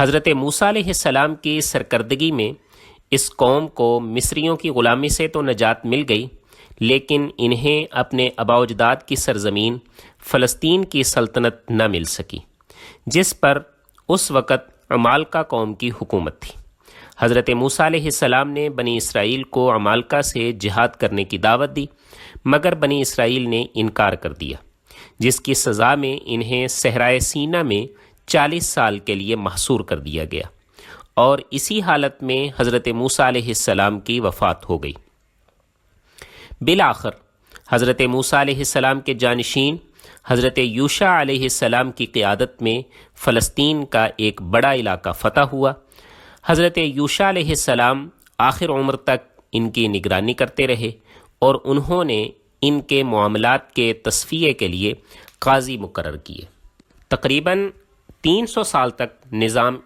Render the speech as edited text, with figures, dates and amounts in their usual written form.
حضرت موسیٰ علیہ السلام کی سرکردگی میں اس قوم کو مصریوں کی غلامی سے تو نجات مل گئی، لیکن انہیں اپنے آباء و اجداد کی سرزمین فلسطین کی سلطنت نہ مل سکی، جس پر اس وقت عمالقہ قوم کی حکومت تھی۔ حضرت موسیٰ علیہ السلام نے بنی اسرائیل کو عمالقہ سے جہاد کرنے کی دعوت دی، مگر بنی اسرائیل نے انکار کر دیا، جس کی سزا میں انہیں صحرائے سینا میں 40 سال کے لیے محصور کر دیا گیا، اور اسی حالت میں حضرت موسیٰ علیہ السلام کی وفات ہو گئی۔ بالآخر حضرت موسیٰ علیہ السلام کے جانشین حضرت یوشع علیہ السلام کی قیادت میں فلسطین کا ایک بڑا علاقہ فتح ہوا۔ حضرت یوشع علیہ السلام آخر عمر تک ان کی نگرانی کرتے رہے، اور انہوں نے ان کے معاملات کے تصفیے کے لیے قاضی مقرر کیے۔ تقریباً 300 سال تک نظام